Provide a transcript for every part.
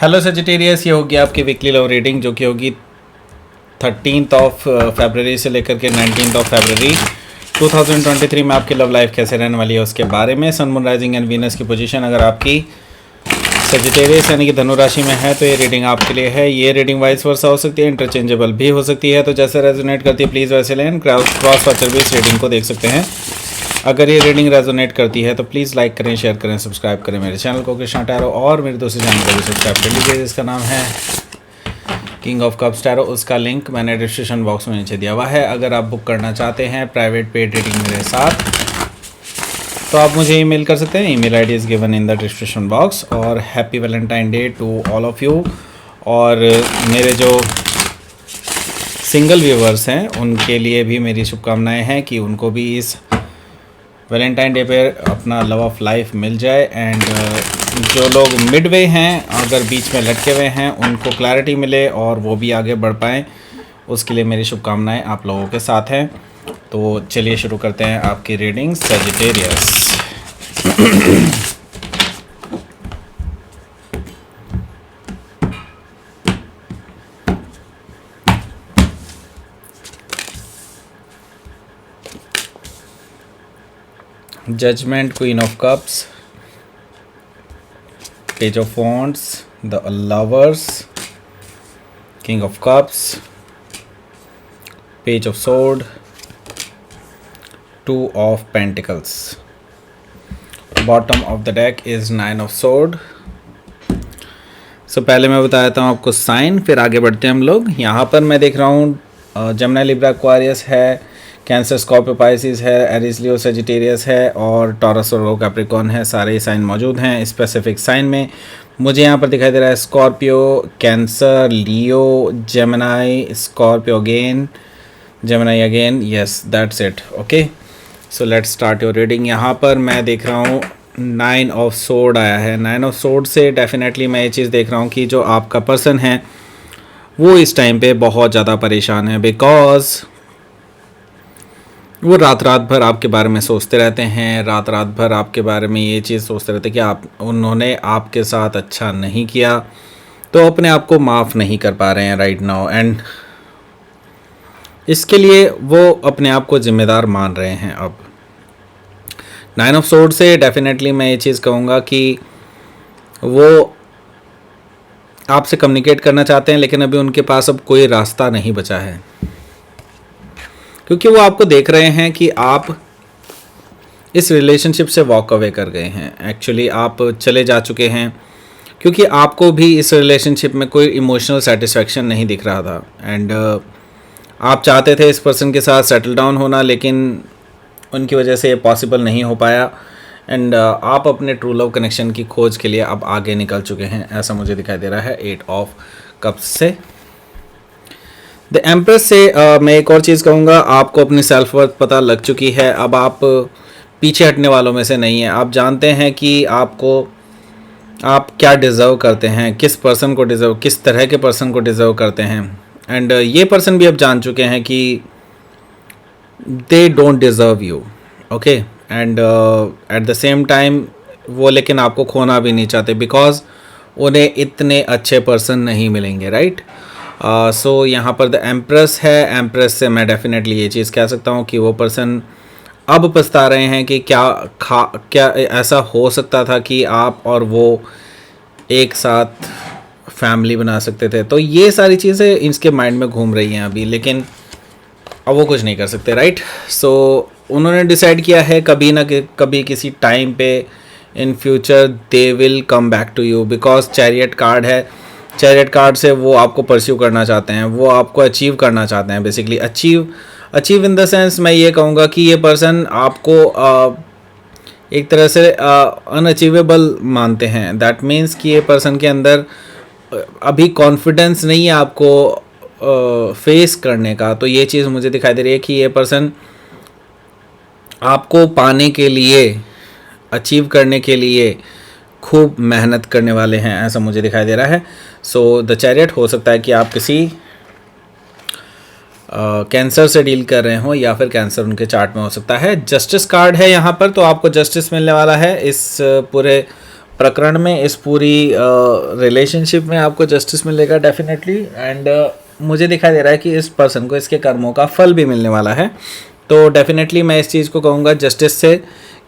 Hello Sagittarius, ये होगी आपकी वीकली लव रीडिंग जो कि होगी 13 फरवरी से लेकर के 19 फरवरी 2023 में आपकी लव लाइफ कैसे रहने वाली है उसके बारे में। Sun moon rising and Venus की पोजीशन अगर आपकी सजिटेरियस यानी कि धनु राशि में है तो ये रीडिंग आपके लिए है। ये रीडिंग वाइस वर्सा हो सकती है, इंटरचेंजेबल भी हो सकती है, तो जैसे रेजोनेट करती है प्लीज़ वैसे लें। क्रॉस वाचर भी इस रीडिंग को देख सकते हैं। अगर ये रीडिंग रेजोनेट करती है तो प्लीज़ लाइक करें, शेयर करें, सब्सक्राइब करें मेरे चैनल को कृष्णा टैरो, और मेरे दूसरे चैनल को भी सब्सक्राइब कर लीजिए जिसका नाम है किंग ऑफ कप्स टैरो। उसका लिंक मैंने डिस्क्रिप्शन बॉक्स में नीचे दिया हुआ है। अगर आप बुक करना चाहते हैं प्राइवेट पेड रीडिंग मेरे साथ तो आप मुझे ईमेल कर सकते हैं। Email ID is given in the description box. और happy Valentine day to all of you. और मेरे जो सिंगल व्यूवर्स हैं उनके लिए भी मेरी शुभकामनाएं हैं कि उनको भी इस वैलेंटाइन डे पे अपना लव ऑफ लाइफ मिल जाए। एंड जो लोग मिडवे हैं, अगर बीच में लटके हुए हैं, उनको क्लैरिटी मिले और वो भी आगे बढ़ पाएँ, उसके लिए मेरी शुभकामनाएं आप लोगों के साथ हैं। तो चलिए शुरू करते हैं आपकी reading Sagittarius. Judgement, queen of cups, page of wands, the lovers, king of cups, page of sword, two of pentacles. Bottom of the deck is 9 of sword. So पहले मैं बता देता हूँ आपको साइन, फिर आगे बढ़ते हैं हम लोग। यहाँ पर मैं देख रहा हूँ जमना, लिब्रा, एक्वारियस है, कैंसर, स्कॉर्पियो, पाइसिस है, एरीज, लियो, सजिटेरियस है, और टॉरस और कैप्रिकॉर्न है। सारे साइन मौजूद हैं स्पेसिफिक साइन में। मुझे यहाँ पर दिखाई दे रहा है Scorpio, cancer, Leo, Gemini, Scorpio again, Gemini again. Yes, that's it. Okay, so let's start your reading. यहाँ पर मैं देख रहा हूँ 9 ऑफ सोर्ड आया है। 9 ऑफ सोर्ड से डेफिनेटली मैं ये चीज़ देख रहा हूँ कि जो आपका पर्सन है वो इस टाइम पे बहुत ज़्यादा परेशान है, बिकॉज वो रात रात भर आपके बारे में सोचते रहते हैं। रात रात भर आपके बारे में ये चीज़ सोचते रहते हैं कि उन्होंने आपके साथ अच्छा नहीं किया, तो अपने आप को माफ़ नहीं कर पा रहे हैं राइट नाउ, एंड इसके लिए वो अपने आप को जिम्मेदार मान रहे हैं। अब 9 ऑफ सोर्ड से डेफिनेटली मैं ये चीज़ कहूँगा कि वो आपसे कम्युनिकेट करना चाहते हैं, लेकिन अभी उनके पास अब कोई रास्ता नहीं बचा है, क्योंकि वो आपको देख रहे हैं कि आप इस रिलेशनशिप से वॉक अवे कर गए हैं। एक्चुअली आप चले जा चुके हैं, क्योंकि आपको भी इस रिलेशनशिप में कोई इमोशनल सेटिस्फैक्शन नहीं दिख रहा था। एंड आप चाहते थे इस पर्सन के साथ सेटल डाउन होना, लेकिन उनकी वजह से ये पॉसिबल नहीं हो पाया। एंड आप अपने ट्रू लव कनेक्शन की खोज के लिए अब आगे निकल चुके हैं, ऐसा मुझे दिखाई दे रहा है 8 ऑफ कप्स से। द एम्प्रेस से मैं एक और चीज़ कहूँगा, आपको अपनी सेल्फ वर्थ पता लग चुकी है। अब आप पीछे हटने वालों में से नहीं हैं। आप जानते हैं कि आप क्या डिज़र्व करते हैं, किस पर्सन को डिज़र्व, किस तरह के पर्सन को डिज़र्व करते हैं। एंड ये पर्सन भी अब जान चुके हैं कि they don't deserve you. Okay, and at the same time वो लेकिन आपको खोना भी नहीं चाहते, बिकॉज उन्हें इतने अच्छे पर्सन नहीं मिलेंगे, राइट। सो यहाँ पर द एम्प्रेस है। एम्प्रेस से मैं डेफिनेटली ये चीज़ कह सकता हूँ कि वो पर्सन अब पछता रहे हैं कि क्या ऐसा हो सकता था कि आप और वो एक साथ फैमिली बना सकते थे। तो ये सारी चीज़ें इनके माइंड में घूम रही हैं अभी, लेकिन अब वो कुछ नहीं कर सकते, राइट। सो उन्होंने डिसाइड किया है कभी ना कभी किसी टाइम पे in future they will come back to you, because chariot card है। चैरियट कार्ड से वो आपको परस्यू करना चाहते हैं, वो आपको अचीव करना चाहते हैं। Basically achieve in the sense मैं ये कहूँगा कि ये पर्सन आपको एक तरह से अनअचीवेबल मानते हैं। दैट मीन्स कि ये पर्सन के अंदर अभी कॉन्फिडेंस नहीं है आपको फेस करने का। तो ये चीज़ मुझे दिखाई दे रही है कि ये पर्सन आपको पाने के लिए, अचीव करने के लिए खूब मेहनत करने वाले हैं, ऐसा मुझे दिखाई दे रहा है। सो द चैरियट हो सकता है कि आप किसी कैंसर से डील कर रहे हो, या फिर कैंसर उनके चार्ट में हो सकता है। जस्टिस कार्ड है यहाँ पर, तो आपको जस्टिस मिलने वाला है इस पूरे प्रकरण में, इस पूरी रिलेशनशिप में आपको जस्टिस मिलेगा डेफिनेटली। एंड मुझे दिखाई दे रहा है कि इस पर्सन को इसके कर्मों का फल भी मिलने वाला है। तो डेफिनेटली मैं इस चीज़ को कहूँगा जस्टिस से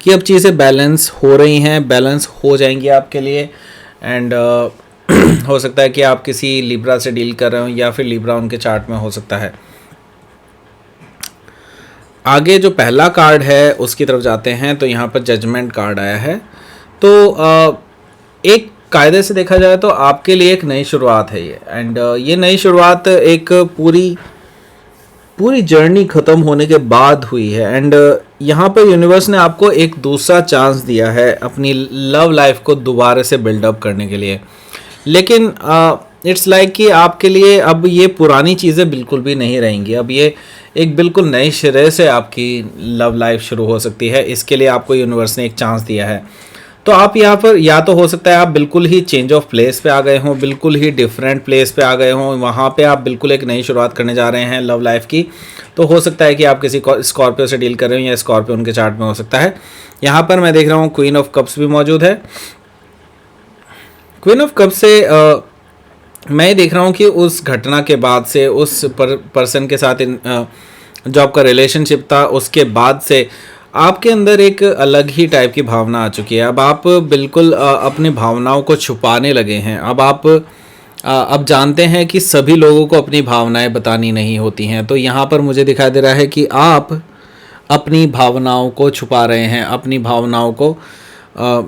कि अब चीज़ें बैलेंस हो रही हैं, बैलेंस हो जाएंगी आपके लिए। एंड हो सकता है कि आप किसी लिब्रा से डील कर रहे हो या फिर लिब्रा उनके चार्ट में हो सकता है। आगे जो पहला कार्ड है उसकी तरफ जाते हैं, तो यहाँ पर जजमेंट कार्ड आया है। तो एक कायदे से देखा जाए तो आपके लिए एक नई शुरुआत है ये। एंड ये नई शुरुआत एक पूरी जर्नी ख़त्म होने के बाद हुई है। एंड यहाँ पर यूनिवर्स ने आपको एक दूसरा चांस दिया है अपनी लव लाइफ को दोबारा से बिल्डअप करने के लिए। लेकिन इट्स लाइक कि आपके लिए अब ये पुरानी चीज़ें बिल्कुल भी नहीं रहेंगी। अब ये एक बिल्कुल नए सिरे से आपकी लव लाइफ शुरू हो सकती है। इसके लिए आपको यूनिवर्स ने एक चांस दिया है। तो आप यहाँ पर या तो हो सकता है आप बिल्कुल ही चेंज ऑफ प्लेस पे आ गए हों, बिल्कुल ही डिफरेंट प्लेस पे आ गए हों, वहाँ पे आप बिल्कुल एक नई शुरुआत करने जा रहे हैं लव लाइफ की। तो हो सकता है कि आप किसी स्कॉर्पियो से डील कर रहे हो या स्कॉर्पियो उनके चार्ट में हो सकता है। यहाँ पर मैं देख रहा हूँ क्वीन ऑफ कप्स भी मौजूद है। क्वीन ऑफ कप्स से मैं देख रहा हूँ कि उस घटना के बाद से, उस पर्सन के साथ जो आपका रिलेशनशिप था उसके बाद से आपके अंदर एक अलग ही टाइप की भावना आ चुकी है। अब आप बिल्कुल अपनी भावनाओं को छुपाने लगे हैं। अब आप अब जानते हैं कि सभी लोगों को अपनी भावनाएं बतानी नहीं होती हैं। तो यहाँ पर मुझे दिखाई दे रहा है कि आप अपनी भावनाओं को छुपा रहे हैं, अपनी भावनाओं को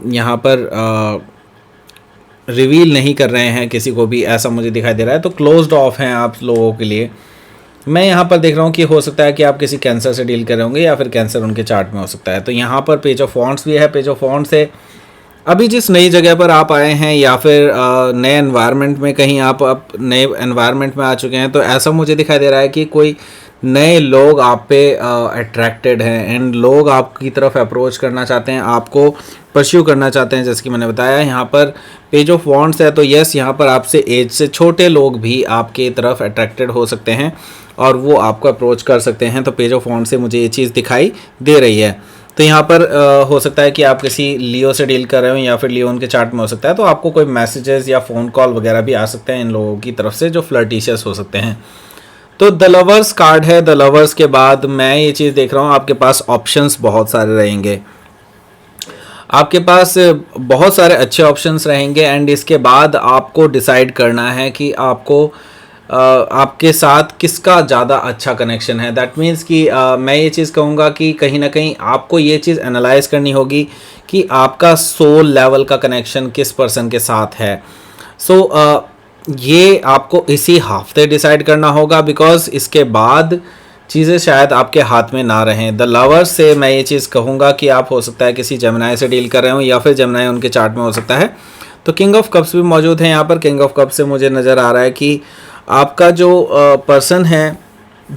यहाँ पर रिवील नहीं कर रहे हैं किसी को भी, ऐसा मुझे दिखाई दे रहा है। तो क्लोज्ड ऑफ हैं आप लोगों के लिए। मैं यहाँ पर देख रहा हूँ कि हो सकता है कि आप किसी कैंसर से डील कर रहे होंगे या फिर कैंसर उनके चार्ट में हो सकता है। तो यहाँ पर पेज ऑफ वॉन्ड्स भी है। पेज ऑफ वॉन्ड्स से अभी जिस नई जगह पर आप आए हैं या फिर नए एनवायरनमेंट में कहीं आप नए एनवायरनमेंट में आ चुके हैं, तो ऐसा मुझे दिखाई दे रहा है कि कोई नए लोग आप पे अट्रैक्टेड हैं एंड लोग आपकी तरफ अप्रोच करना चाहते हैं, आपको परस्यू करना चाहते हैं। जैसे कि मैंने बताया यहाँ पर पेज ऑफ वॉन्ड्स है, तो यस यहाँ पर आपसे एज से छोटे लोग भी आपके तरफ अट्रैक्टेड हो सकते हैं और वो आपको अप्रोच कर सकते हैं। तो पेज ऑफ वॉन्ड्स से मुझे ये चीज़ दिखाई दे रही है। तो यहाँ पर हो सकता है कि आप किसी लियो से डील कर रहे हो या फिर लियो उनके चार्ट में हो सकता है। तो आपको कोई मैसेजेस या फ़ोन कॉल वगैरह भी आ सकते हैं इन लोगों की तरफ से जो फ्लर्टिशियस हो सकते हैं। तो द लवर्स कार्ड है। द लवर्स के बाद मैं ये चीज़ देख रहा हूँ आपके पास ऑप्शंस बहुत सारे रहेंगे, आपके पास बहुत सारे अच्छे ऑप्शंस रहेंगे। एंड इसके बाद आपको डिसाइड करना है कि आपको आपके साथ किसका ज़्यादा अच्छा कनेक्शन है। दैट मीन्स कि मैं ये चीज़ कहूँगा कि कहीं ना कहीं आपको ये चीज़ एनालाइज करनी होगी कि आपका सोल लेवल का कनेक्शन किस पर्सन के साथ है। सो ये आपको इसी हफ्ते डिसाइड करना होगा, बिकॉज इसके बाद चीज़ें शायद आपके हाथ में ना रहें। द लवर्स से मैं ये चीज़ कहूँगा कि आप हो सकता है किसी जेमिनाई से डील कर रहे हो या फिर जेमिनाई उनके चार्ट में हो सकता है। तो किंग ऑफ कप्स भी मौजूद हैं यहाँ पर। किंग ऑफ कप्स से मुझे नज़र आ रहा है कि आपका जो पर्सन है,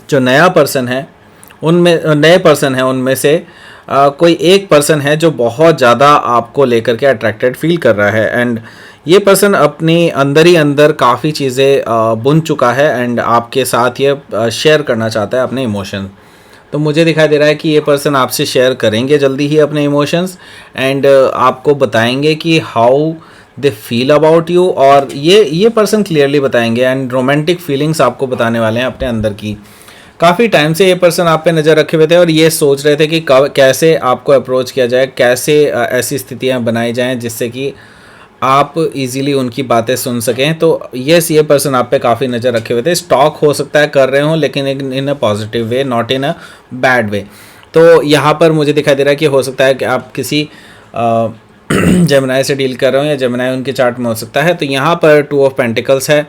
जो नया पर्सन है, उनमें नए पर्सन है उनमें से कोई एक पर्सन है जो बहुत ज़्यादा आपको लेकर के अट्रैक्टेड फील कर रहा है। एंड ये पर्सन अपनी अंदर ही अंदर काफ़ी चीज़ें बुन चुका है एंड आपके साथ ये शेयर करना चाहता है अपने इमोशन। तो मुझे दिखाई दे रहा है कि ये पर्सन आपसे शेयर करेंगे जल्दी ही अपने इमोशंस एंड आपको बताएंगे कि how they feel about you, और ये पर्सन क्लियरली बताएंगे एंड रोमांटिक फीलिंग्स आपको बताने वाले हैं अपने अंदर की। काफ़ी टाइम से ये पर्सन आप पे नज़र रखे हुए थे और ये सोच रहे थे कि कैसे आपको अप्रोच किया जाए, कैसे ऐसी स्थितियां बनाई जाएं जिससे कि आप इजीली उनकी बातें सुन सकें। तो यस, ये पर्सन आप पे काफ़ी नज़र रखे हुए थे। स्टॉक हो सकता है कर रहे हो, लेकिन in a positive way, not in a bad way. तो यहाँ पर मुझे दिखाई दे रहा है कि हो सकता है कि आप किसी जेमिनाई से डील कर रहे हो या जेमिनाई उनके चार्ट में हो सकता है। तो यहाँ पर 2 ऑफ पेंटिकल्स है।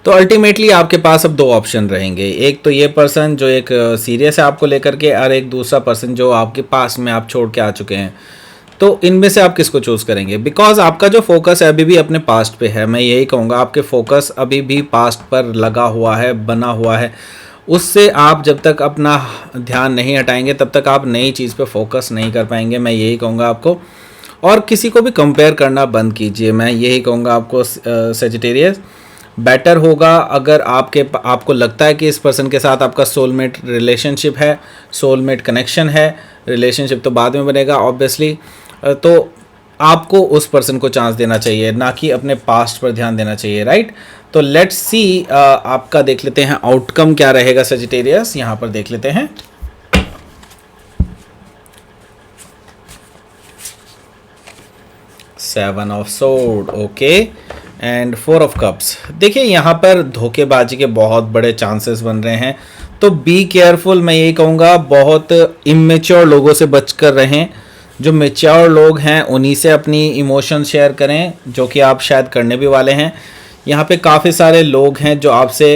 तो अल्टीमेटली आपके पास अब 2 ऑप्शन रहेंगे, एक तो ये पर्सन जो एक सीरियस है आपको लेकर के, और एक दूसरा पर्सन जो आपके पास में आप छोड़ के आ चुके हैं। तो इनमें से आप किसको चूज़ करेंगे? बिकॉज आपका जो फोकस है अभी भी अपने पास्ट पे है। मैं यही कहूँगा, आपके फोकस अभी भी पास्ट पर लगा हुआ है, बना हुआ है। उससे आप जब तक अपना ध्यान नहीं हटाएंगे तब तक आप नई चीज़ पे फोकस नहीं कर पाएंगे। मैं यही कहूँगा आपको, और किसी को भी कंपेयर करना बंद कीजिए। मैं यही कहूँगा आपको सजिटेरियस, बेटर होगा अगर आपको लगता है कि इस पर्सन के साथ आपका सोलमेट रिलेशनशिप है, सोलमेट कनेक्शन है। रिलेशनशिप तो बाद में बनेगा ऑब्वियसली। तो आपको उस पर्सन को चांस देना चाहिए, ना कि अपने पास्ट पर ध्यान देना चाहिए, राइट। तो लेट्स सी आपका देख लेते हैं आउटकम क्या रहेगा सजिटेरियस, यहाँ पर देख लेते हैं। Seven of sword, okay, and four of cups. देखिए यहाँ पर धोखेबाजी के बहुत बड़े चांसेस बन रहे हैं, तो बी केयरफुल। मैं यही कहूँगा बहुत इमेच्योर लोगों से बचकर रहें। जो मेच्योर लोग हैं उन्हीं से अपनी इमोशन शेयर करें, जो कि आप शायद करने भी वाले हैं। यहाँ पे काफ़ी सारे लोग हैं जो आपसे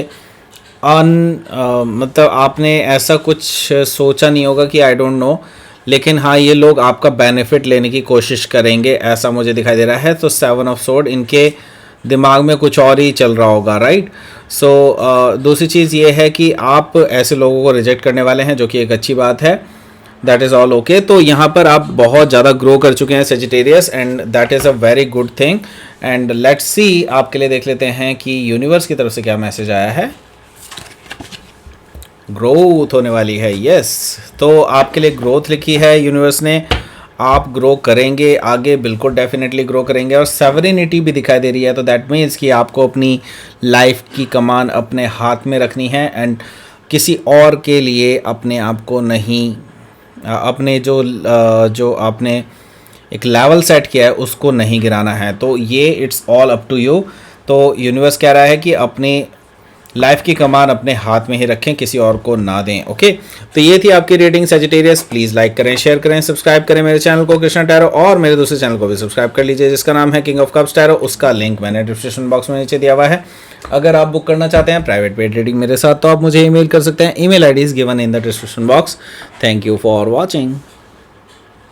मतलब आपने ऐसा कुछ सोचा नहीं होगा कि आई डोंट नो, लेकिन हाँ ये लोग आपका बेनिफिट लेने की कोशिश करेंगे, ऐसा मुझे दिखाई दे रहा है। तो सेवन ऑफ सोर्ड, इनके दिमाग में कुछ और ही चल रहा होगा, राइट। सो दूसरी चीज़ ये है कि आप ऐसे लोगों को रिजेक्ट करने वाले हैं, जो कि एक अच्छी बात है। That is all okay. तो यहाँ पर आप बहुत ज़्यादा ग्रो कर चुके हैं Sagittarius, and that is a very good thing. And let's see आपके लिए देख लेते हैं कि यूनिवर्स की तरफ से क्या मैसेज आया है। ग्रोथ होने वाली है, यस। तो आपके लिए ग्रोथ लिखी है यूनिवर्स ने, आप ग्रो करेंगे आगे, बिल्कुल डेफिनेटली ग्रो करेंगे। और सेवरेनिटी भी दिखाई दे रही है, तो दैट मीन्स कि आपको अपनी लाइफ की कमान अपने हाथ में रखनी है, एंड किसी और के लिए अपने आप को नहीं, अपने जो आपने एक लेवल सेट किया है उसको नहीं गिराना है। तो ये it's all up to you. तो यूनिवर्स कह रहा है कि अपनी लाइफ की कमान अपने हाथ में ही रखें, किसी और को ना दें, ओके। तो ये थी आपकी रेटिंग सेजिटेरियस। प्लीज़ लाइक करें, शेयर करें, सब्सक्राइब करें मेरे चैनल को कृष्णा टैरो, और मेरे दूसरे चैनल को भी सब्सक्राइब कर लीजिए जिसका नाम है किंग ऑफ कप्स टैरो। उसका लिंक मैंने डिस्क्रिप्शन बॉक्स में नीचे दिया हुआ है। अगर आप बुक करना चाहते हैं प्राइवेट पेड रीडिंग मेरे साथ, तो आप मुझे ईमेल कर सकते हैं। Email ID is given in the description box. Thank you for watching.